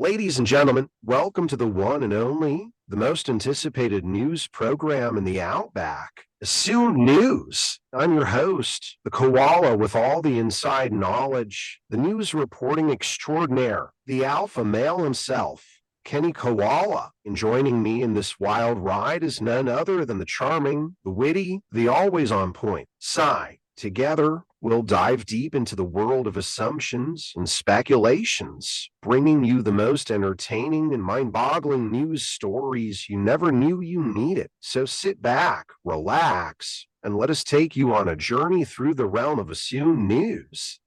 Ladies and gentlemen, welcome to the one and only, the most anticipated news program in the Outback, Assumed News. I'm your host, the koala with all the inside knowledge, the news reporting extraordinaire, the alpha male himself, Kenny Koala. And joining me in this wild ride is none other than the charming, the witty, the always on point, Cy. Together, we'll dive deep into the world of assumptions and speculations, bringing you the most entertaining and mind-boggling news stories you never knew you needed. So sit back, relax, and let us take you on a journey through the realm of assumed news.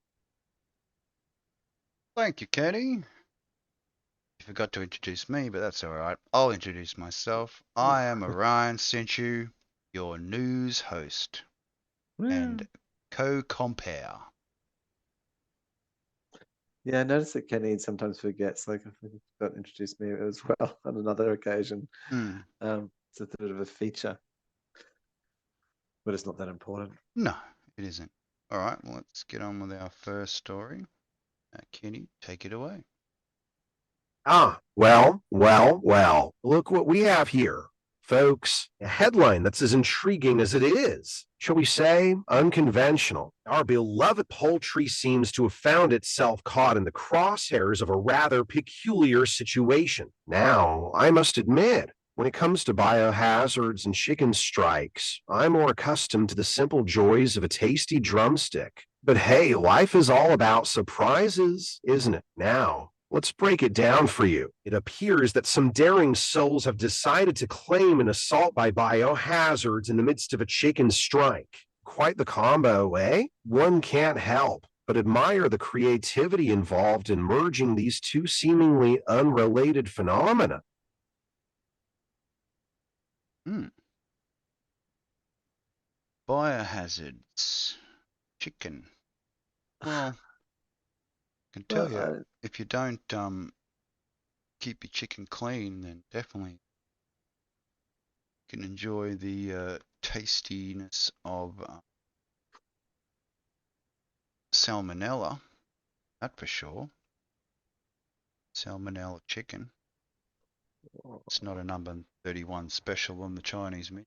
Thank you, Kenny. You forgot to introduce me, but that's all right. I'll introduce myself. I am Orion Sinchu, your news host and co-compare. Yeah, I noticed that Kenny sometimes forgets, like, I forgot to introduce me as well on another occasion. It's a bit of a feature, but it's not that important. No, it isn't. All right, well, let's get on with our first story. Kenny, take it away. Well. Look what we have here, folks. A headline that's as intriguing as it is, shall we say, unconventional. Our beloved poultry seems to have found itself caught in the crosshairs of a rather peculiar situation. Now, I must admit, when it comes to biohazards and chicken strikes, I'm more accustomed to the simple joys of a tasty drumstick. But hey, life is all about surprises, isn't it? Now, let's break it down for you. It appears that some daring souls have decided to claim an assault by biohazards in the midst of a chicken strike. Quite the combo, eh? One can't help but admire the creativity involved in merging these two seemingly unrelated phenomena. Biohazards. Chicken. Well, I can tell you, if you don't keep your chicken clean, then definitely you can enjoy the tastiness of salmonella, that for sure. Salmonella chicken. It's not a number 31 special on the Chinese menu,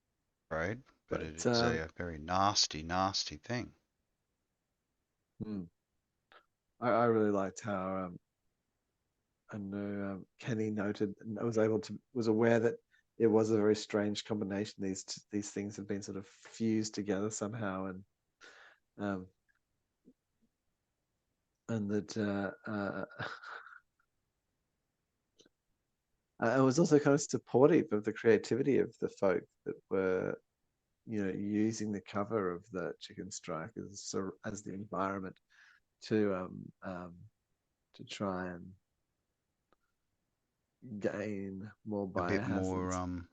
I'm afraid, but it is a very nasty, nasty thing. I really liked how I know Kenny noted and was aware that it was a very strange combination. These things have been sort of fused together somehow, and that I was also kind of supportive of the creativity of the folk that were, using the cover of the chicken strike as the environment to try and gain more biohazards. A bit more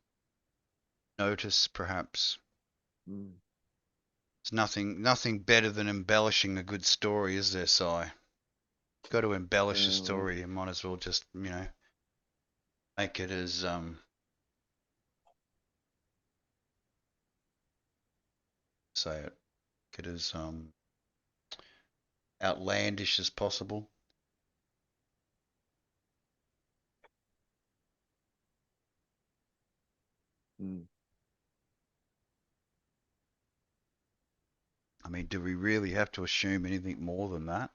notice, perhaps. It's nothing better than embellishing a good story, is there, Si? You've got to embellish a story. You might as well just, make it as outlandish as possible. I mean, do we really have to assume anything more than that?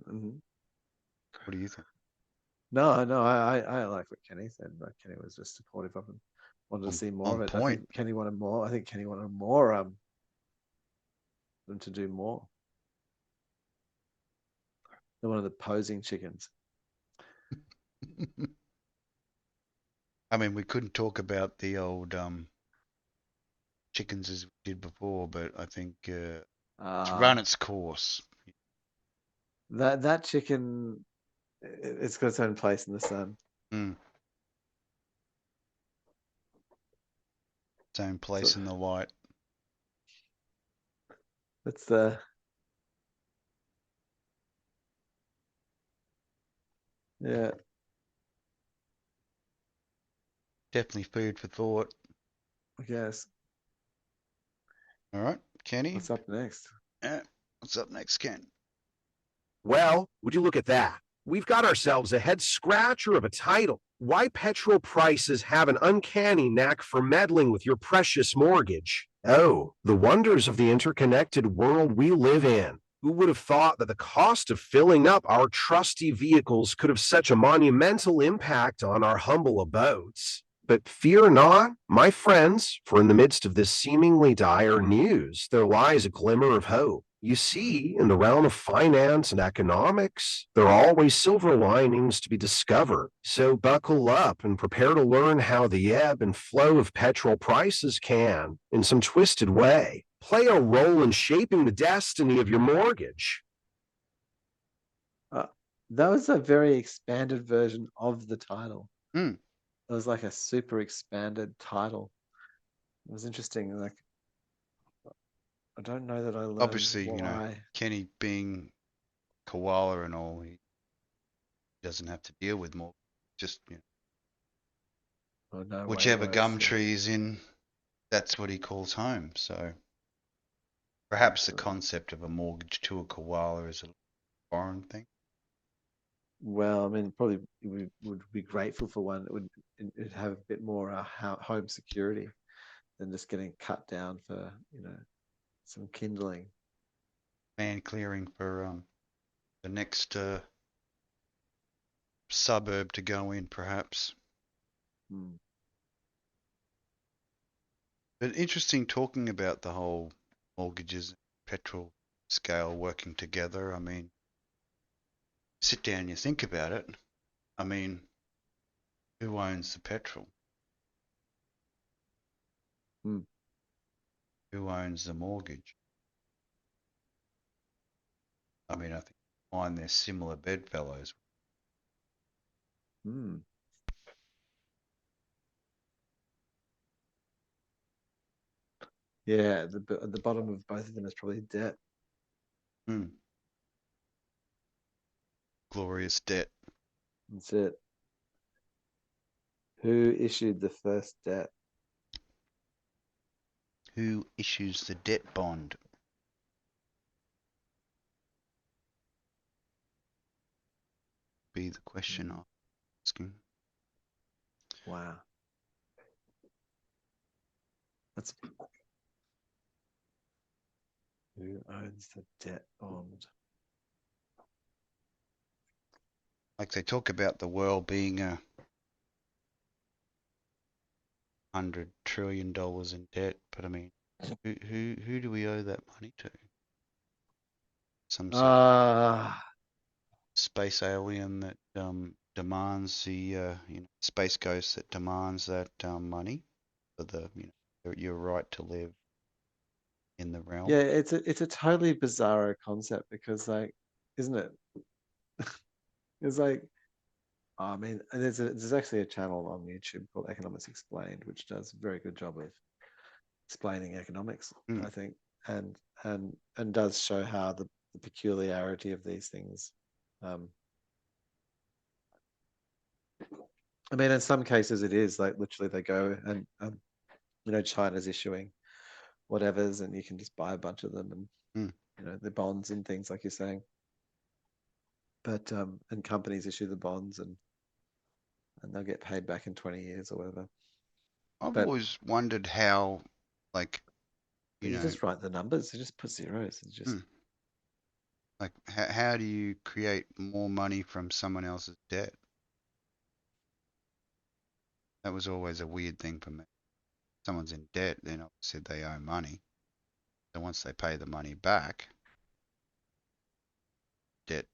What do you think? No, I like what Kenny said. Like, Kenny was just supportive of him. Wanted to see more of it. Point. I think Kenny wanted more. Them to do more. They're one of the posing chickens. I mean, we couldn't talk about the old chickens as we did before, but I think It's run Ah, its course. that chicken, it's got its own place in the sun. Mm. Its own So place in the light. that's the yeah. Definitely food for thought. I guess. All right, Kenny. What's up next? What's up next, Ken? Well, would you look at that? We've got ourselves a head scratcher of a title. Why petrol prices have an uncanny knack for meddling with your precious mortgage. Oh, the wonders of the interconnected world we live in. Who would have thought that the cost of filling up our trusty vehicles could have such a monumental impact on our humble abodes? But fear not, my friends, for in the midst of this seemingly dire news, there lies a glimmer of hope. You see, in the realm of finance and economics, there are always silver linings to be discovered. So buckle up and prepare to learn how the ebb and flow of petrol prices can, in some twisted way, play a role in shaping the destiny of your mortgage. Uh, that was a very expanded version of the title. Hmm. It was like a super expanded title. It was interesting. Like, I don't know that I learned Obviously, why. Kenny being koala and all, he doesn't have to deal with more. Just Or no way whichever worse. gum tree is in, that's what he calls home. So perhaps the Absolutely. concept of a mortgage to a koala is a foreign thing. Well, I mean, probably we would be grateful for one. It'd have a bit more home security than just getting cut down for some kindling. Man clearing for the next suburb to go in, perhaps. Hmm. But interesting talking about the whole mortgages and petrol scale working together. I mean, sit down and you think about it. I mean, who owns the petrol? Hmm. Who owns the mortgage? I mean, I think you find they're similar bedfellows. Hmm. Yeah, at the bottom of both of them is probably debt. Hmm. Glorious debt. That's it. Who issued the first debt? Who issues the debt bond? Be the question Hmm. I'm asking. Wow. That's who owns the debt bond? Like they talk about the world being $100 trillion in debt, but I mean, who do we owe that money to? Some sort of Ah, space alien that demands the space ghost that demands that money for the your right to live in the realm. yeah, it's a totally bizarro concept because like, isn't it? It's like, I mean, and there's actually a channel on YouTube called Economics Explained, which does a very good job of explaining economics, Mm. I think, and and does show how the peculiarity of these things. Um, I mean, in some cases, it is like literally they go and China's issuing whatever's, and you can just buy a bunch of them, and Mm. the bonds and things like you're saying. But and companies issue the bonds, and they'll get paid back in 20 years or whatever. I've But always wondered how, like, you you know, just write the numbers, you just put zeros, and just mm, like how do you create more money from someone else's debt? That was always a weird thing for me. Someone's in debt, then obviously they owe money. So once they pay the money back, debt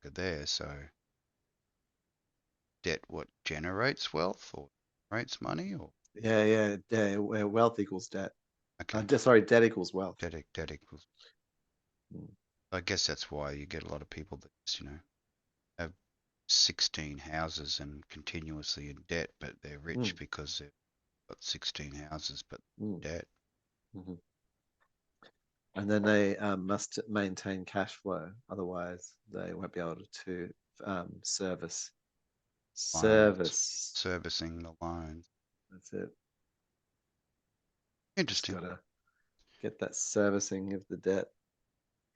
are there. So debt what generates wealth or generates money or yeah, wealth equals debt. Okay. Sorry, debt equals wealth. Debt equals. Mm. I guess that's why you get a lot of people that just, have 16 houses and continuously in debt, but they're rich Mm. because they've got 16 houses, but Mm. debt. Mhm. And then they must maintain cash flow, otherwise they won't be able to service. Loans, servicing the loans. That's it. Just Interesting. gotta get that servicing of the debt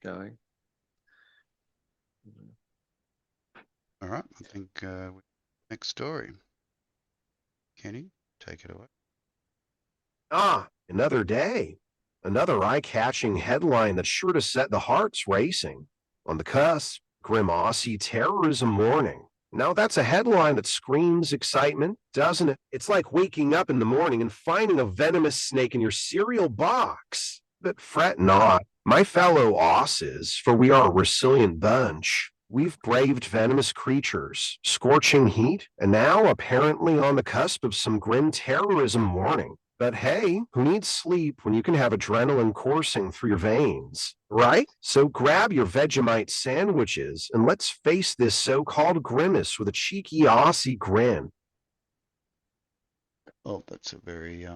going. Mhm. All right. I think next story. Kenny, take it away. Ah, another day. Another eye-catching headline that's sure to set the hearts racing. On the cusp, grim Aussie terrorism warning. Now that's a headline that screams excitement, doesn't it? It's like waking up in the morning and finding a venomous snake in your cereal box. But fret not, my fellow Ausses, for we are a resilient bunch. We've braved venomous creatures, scorching heat, and now apparently on the cusp of some grim terrorism warning. But hey, who needs sleep when you can have adrenaline coursing through your veins, right? So grab your Vegemite sandwiches and let's face this so-called grimace with a cheeky Aussie grin. Oh, that's a very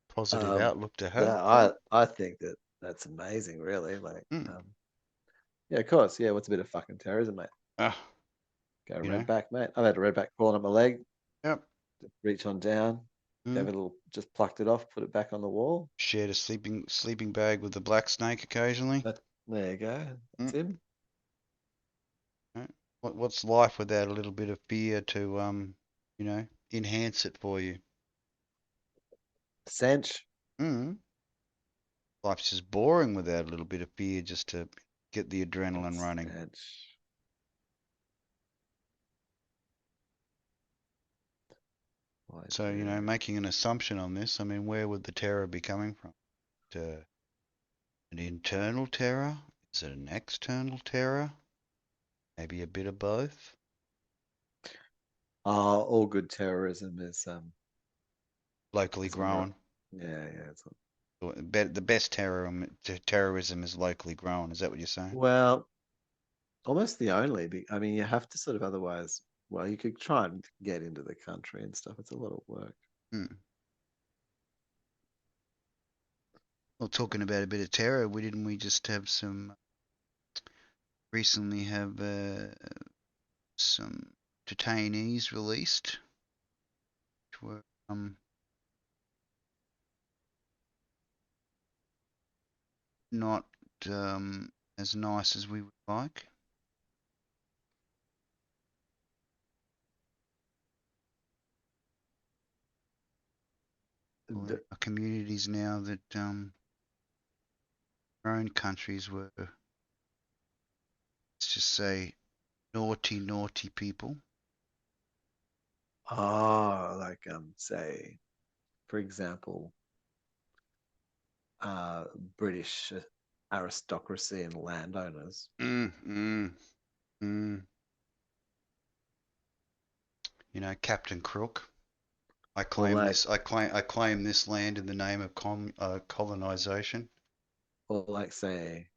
positive Um, outlook to have. I think that's amazing, really. Like, Mm. yeah, of course, yeah. What's a bit of fucking terrorism, mate? Ah, Go you know. redback, mate. I've had a redback crawling up my leg. Yep. Reach on down, gave Mm. it a little, just plucked it off, put it back on the wall. Shared a sleeping bag with the black snake occasionally. There you go. That's Mm. him. Right. What's life without a little bit of fear to enhance it for you? Sench. Mm. Life's just boring without a little bit of fear just to get the adrenaline running. Sench. So, making an assumption on this, I mean, where would the terror be coming from? An internal terror? Is it an external terror? Maybe a bit of both? All good terrorism is Locally is on grown. yeah, it's The best terrorism is locally grown. Is that what you're saying? well, almost the only. I mean, you have to sort of otherwise. Well, you could try and get into the country and stuff. It's a lot of work. Hmm. Well, talking about a bit of terror, didn't we just have recently have some detainees released, which were not as nice as we would like. Well, there are communities now that our own countries were, let's just say, naughty people. Oh, like say, for example, British aristocracy and landowners. Captain Crook. I Or claim like, this. I claim this land in the name of colonization. or like, say,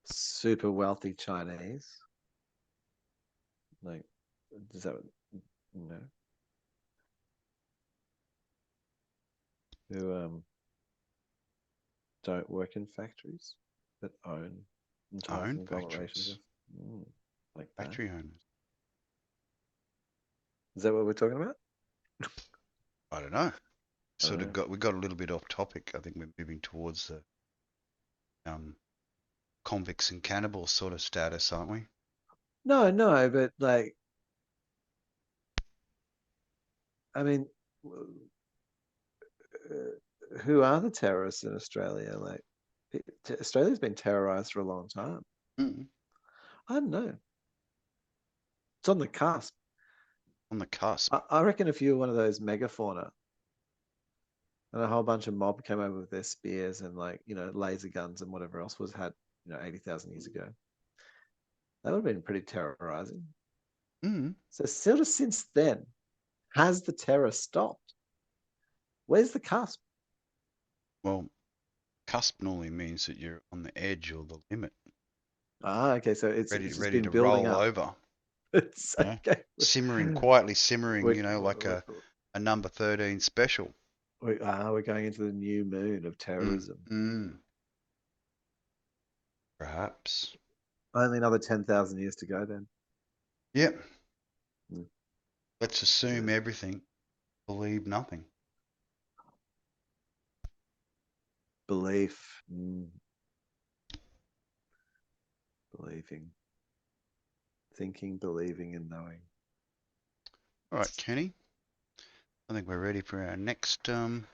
super wealthy Chinese. Like, does that, you know, who don't work in factories that own entire Own conglomerations factories. of, like that. Factory owners. Is that what we're talking about? I don't know. know. We got a little bit off topic. I think we're moving towards the convicts and cannibals sort of status, aren't we? No, but like, I mean, who are the terrorists in Australia? Like, Australia's been terrorized for a long time. Mm. I don't know. It's on the cusp. On the cusp. I reckon if you were one of those megafauna and a whole bunch of mob came over with their spears and like, laser guns and whatever else was had, 80,000 years ago, that would have been pretty terrorizing. Mm. So sort of since then, has the terror stopped? Where's the cusp? Well, cusp normally means that you're on the edge or the limit, Okay, so it's ready just ready been to building roll up. over. It's You know, okay. simmering, quietly simmering. We're, You know, like a number 13 special. we're going into the new moon of terrorism. Mm, perhaps. Only another 10,000 years to go then. Yep. Mm. Let's assume Yeah. everything, believe nothing. Belief. Believing. Thinking, believing, and knowing. All right, Kenny. I think we're ready for our next headline.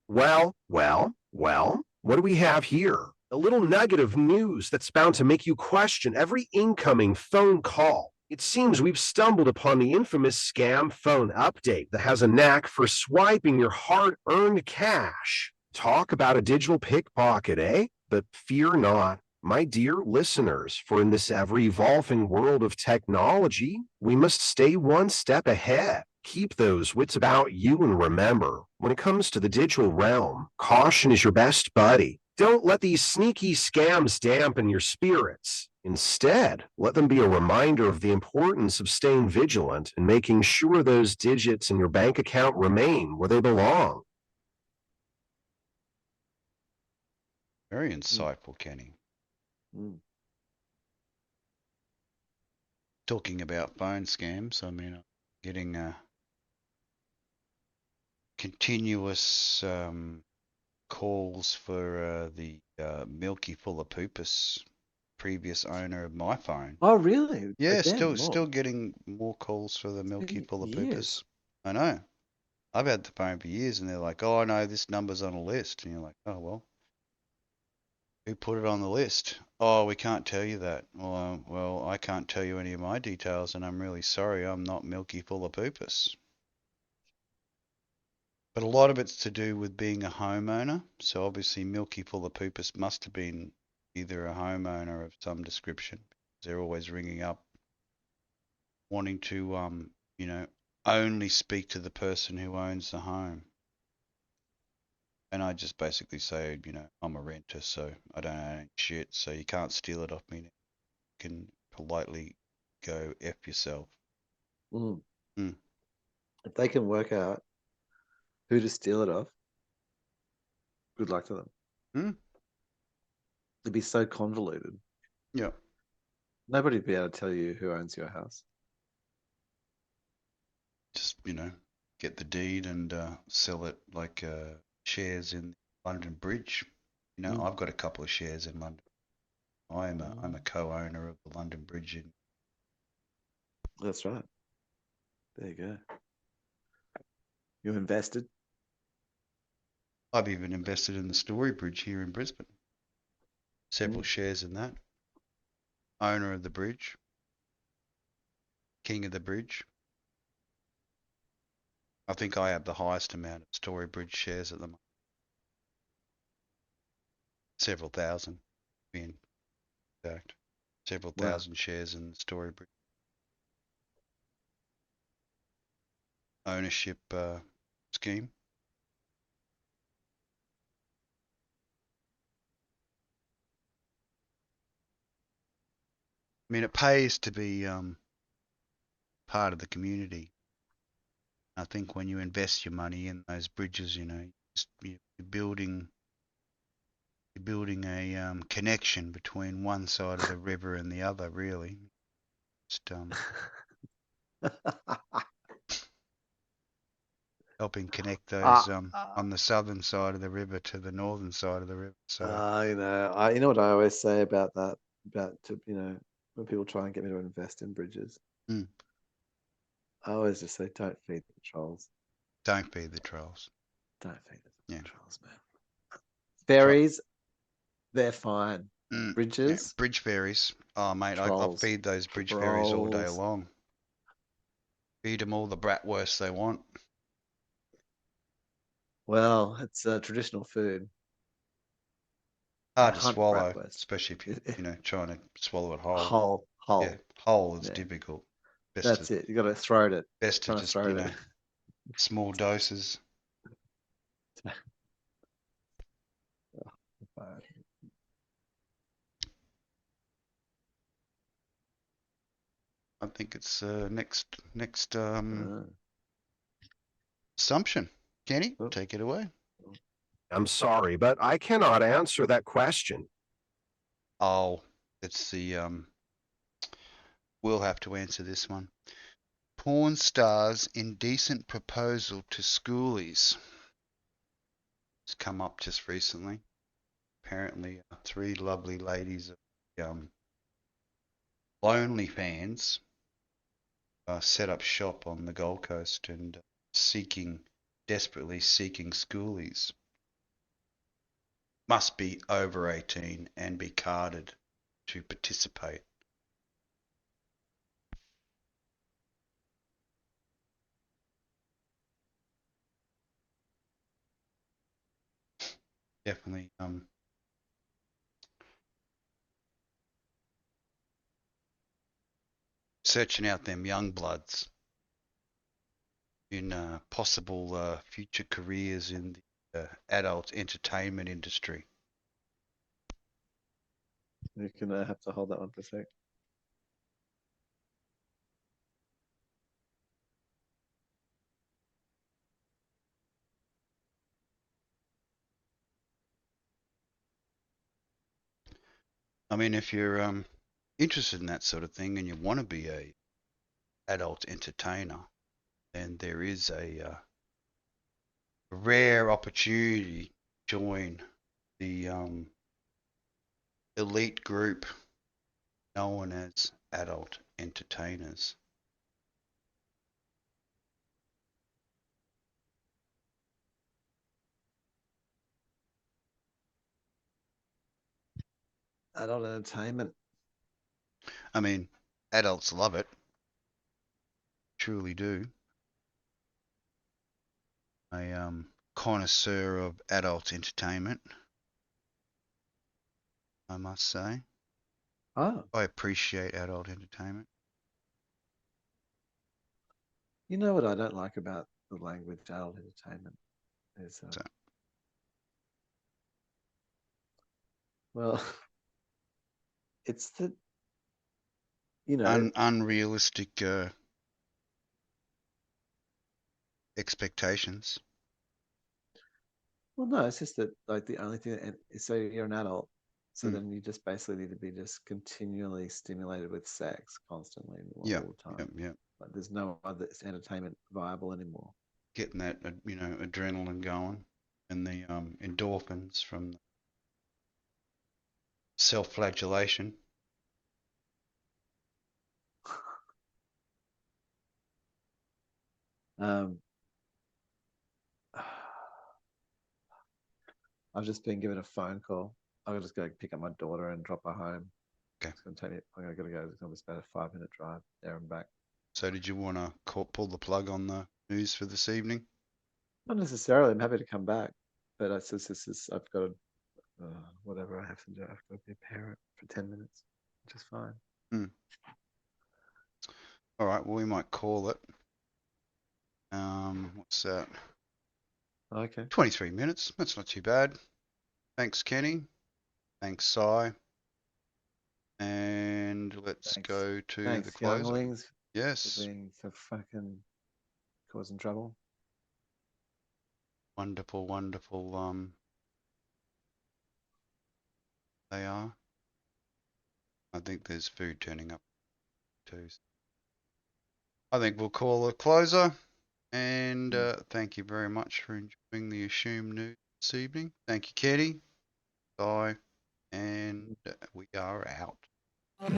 Well, what do we have here? A little nugget of news that's bound to make you question every incoming phone call. It seems we've stumbled upon the infamous scam phone update that has a knack for swiping your hard-earned cash. Talk about a digital pickpocket, eh? But fear not, my dear listeners, for in this ever-evolving world of technology, we must stay one step ahead. Keep those wits about you and remember, when it comes to the digital realm, caution is your best buddy. Don't let these sneaky scams dampen your spirits. Instead, let them be a reminder of the importance of staying vigilant and making sure those digits in your bank account remain where they belong. Very insightful, Kenny. Mm. Talking about phone scams, I mean, I'm getting continuous calls for the Milky Full of Poopus, previous owner of my phone. Oh, really? Yeah, Again, more. still getting more calls for the Milky Full of Years. Poopus. I know. I've had the phone for years, and they're like, "Oh, no, this number's on a list," and you're like, "Oh well, who put it on the list?" "Oh, we can't tell you that." Well, I can't tell you any of my details, and I'm really sorry. I'm not Milky Full of Poopus. But a lot of it's to do with being a homeowner. So obviously, Milky Full of Poopus must have been either a homeowner of some description. They're always ringing up, wanting to, only speak to the person who owns the home. And I just basically say, I'm a renter, so I don't own shit, so you can't steal it off me. You can politely go F yourself. Mm. Mm. If they can work out who to steal it off, good luck to them. Mm. It'd be so convoluted. Yeah. Nobody'd be able to tell you who owns your house. Just, get the deed and sell it like shares in London Bridge. I've got a couple of shares in London. I'm a co-owner of the London Bridge. That's right. There you go. You invested? I've even invested in the Story Bridge here in Brisbane. Several shares in that. Owner of the bridge. King of the bridge. I think I have the highest amount of Story Bridge shares at the moment. Several thousand, in fact. Several thousand shares in the Story Bridge. Ownership scheme. I mean, it pays to be part of the community. I think when you invest your money in those bridges, you're building a connection between one side of the river and the other, really. Just helping connect those on the southern side of the river to the northern side of the river. So you know what I always say about that, when people try and get me to invest in bridges. I always just say, don't feed the trolls. Don't feed the trolls. Don't feed the trolls, man. Ferries, they're fine. Bridges? Yeah, bridge ferries. Oh, mate, I feed those bridge ferries all day long. Feed them all the bratwurst they want. Well, it's traditional food. Hard to swallow, especially if you're, trying to swallow it whole. Whole. Yeah, whole is difficult. That's it. You got to throw it. Best to Trying to just, throw you it. know, small doses. I think it's next assumption. Kenny, Oh. take it away. I'm sorry, but I cannot answer that question. Oh, it's the we'll have to answer this one. Porn stars indecent proposal to schoolies. It's come up just recently. Apparently, 3 lovely ladies of OnlyFans set up shop on the Gold Coast and desperately seeking schoolies. Must be over 18 and be carded to participate. Definitely searching out them young bloods in possible future careers in the adult entertainment industry. You can have to hold that one for a sec. I mean, if you're interested in that sort of thing and you want to be a adult entertainer, then there is a rare opportunity to join the elite group known as adult entertainers. Adult entertainment. I mean, adults love it. Truly do. A connoisseur of adult entertainment, I must say. Oh, I appreciate adult entertainment. you know what I don't like about the language adult entertainment is, well, it's that, you know, Unrealistic expectations. well, no, it's just that like the only thing, and so you're an adult, so Mm. then you just basically need to be just continually stimulated with sex constantly all Yeah, the time. yeah. Like there's no other entertainment viable anymore. Getting that, adrenaline going and the endorphins from self-flagellation. I've just been given a phone call. I'll just go pick up my daughter and drop her home. Okay. It's gonna take me. I'm gonna go. It's about a 5-minute drive there and back. So did you want to pull the plug on the news for this evening? Not necessarily. I'm happy to come back, but I says this is. I've got whatever I have to do. I've got to be a parent for 10 minutes, which is fine. All right. Well, we might call it. What's that? Okay. 23 minutes. That's not too bad. Thanks, Kenny. Thanks, Cy. And let's Thanks. go to Thanks, the closer. younglings, for Yes. being so fucking causing trouble. Wonderful, wonderful. They are. I think there's food turning up too. I think we'll call a closer. And thank you very much for enjoying the Assume News this evening. Thank you, Kenny. Bye. And we are out. Was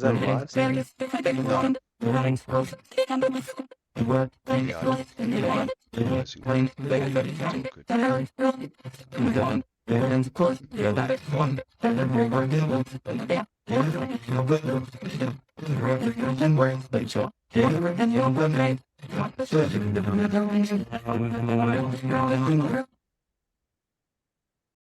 that live?